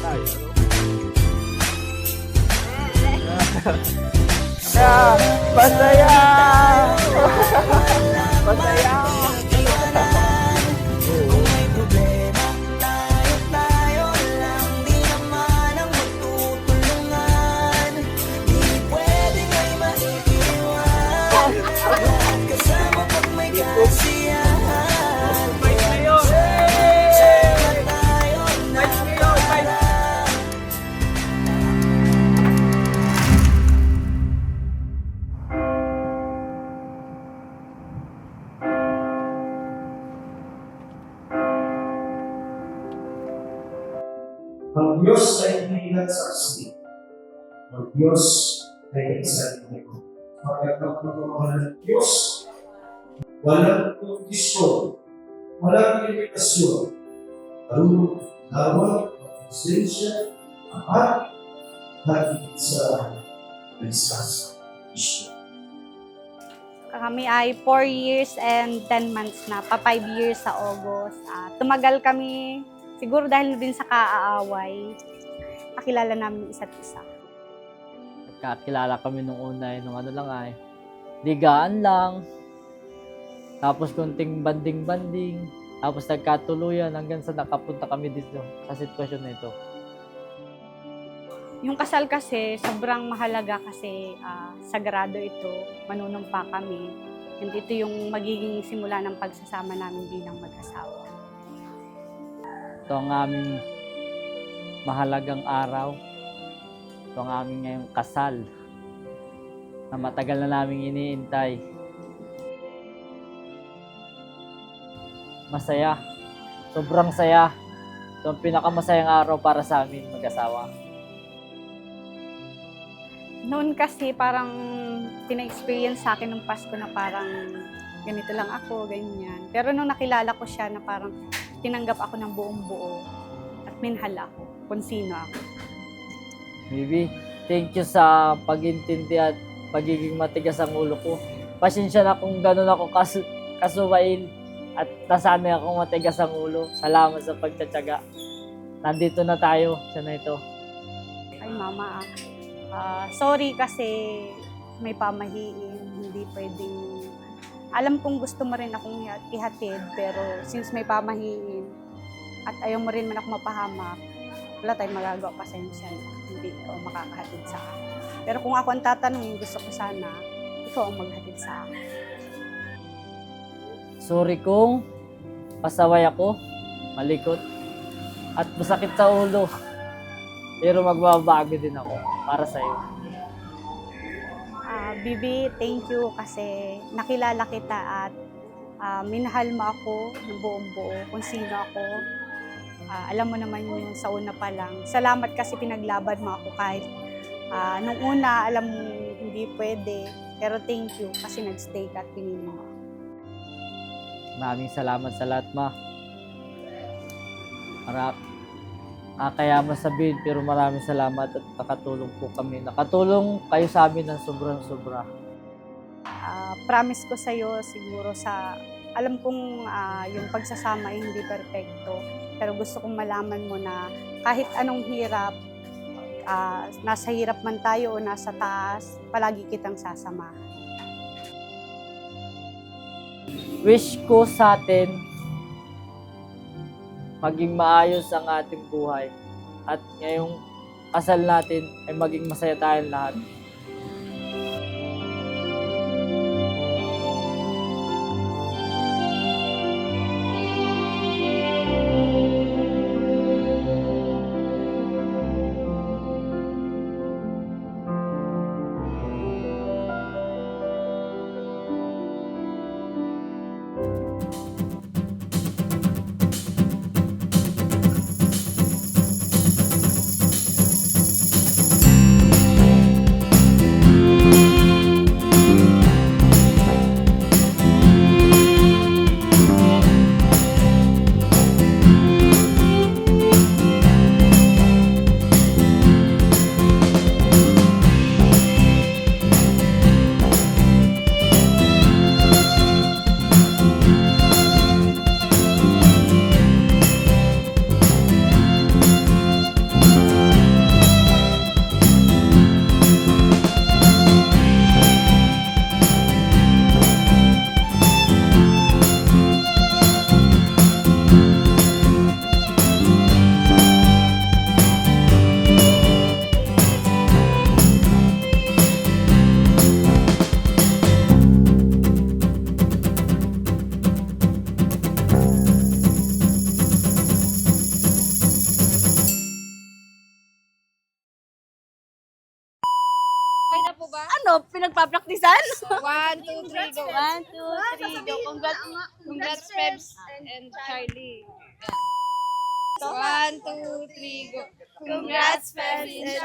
tayo. Kaya, masaya! Masaya! Ang Diyos ay hindi nagsaksi. Ang Diyos ay isa rin. Pagkatapos ng Diyos, walang kondisyon, walang limitasyon. Ang tawag, konsensya, at higit sa nagsasakisyon. Kami ay 4 years and 10 months na, pa 5 years sa August. Tumagal kami, siguro dahil din sa kaaaway, nakilala namin isa't isa. Kakilala kami nung una, nung ano lang ay, ligaan lang. Tapos kunting banding-banding. Tapos nagkatuluyan hanggang sa nakapunta kami dito sa sitwasyon na ito. Yung kasal kasi, sobrang mahalaga kasi sagrado ito, manunumpa kami. And ito yung magiging simula ng pagsasama namin bilang mag-asawa. Ito ang aming mahalagang araw. Ito ang aming ngayong kasal na matagal na naming iniintay. Masaya. Sobrang saya. Ito ang pinakamasayang araw para sa amin mag-asawa. Noon kasi parang pina-experience sa akin ng Pasko na parang ganito lang ako, ganyan. Pero nung nakilala ko siya na parang tinanggap ako ng buong buo at minahal ako kung sino ako. Bibi, thank you sa pag-intindi at pagiging matigas ang ulo ko. Pasensya na kung gano'n ako kasuwain at nasanay akong matigas ang ulo. Salamat sa pagtsatsaga. Nandito na tayo sa na ito. Ay mama, sorry kasi may pamahiin, hindi pwedeng... Alam kong gusto mo rin akong ihatid, pero since may pamahiin at ayaw mo rin man ako mapahamak, wala tayong magagawa, pasensya na. Hindi ikaw makakahatid sa akin. Pero kung ako ang tatanungin, gusto ko sana, ikaw ang maghatid sa akin. Sorry kung pasaway ako, malikot, at masakit sa ulo. Pero magbabago din ako para sa'yo. Bibi, thank you kasi nakilala kita at minahal mo ako ng buong buo kung sino ako. Alam mo naman yun sa una pa lang. Salamat kasi pinaglaban mo ako kahit nung una alam mo hindi pwede. Pero thank you kasi nag-stay ka at pinili mo. Maraming salamat sa lahat, ma. Kaya masabihin, pero maraming salamat at nakatulong po kami. Nakatulong kayo sa amin ng sobrang-sobra. Promise ko sa'yo siguro alam kong yung pagsasama ay hindi perfecto, pero gusto kong malaman mo na kahit anong hirap, nasa hirap man tayo o nasa taas, palagi kitang sasamahan. Wish ko sa atin maging maayos ang ating buhay at ngayong kasal natin ay maging masaya tayong lahat. po ba? Ano, pinagpapraktisan? 1, 2, 3, go. 1, 2, 3, go. Congrats, Pebs and Charlie. 1, 2, 3, go. Congrats, Pebs and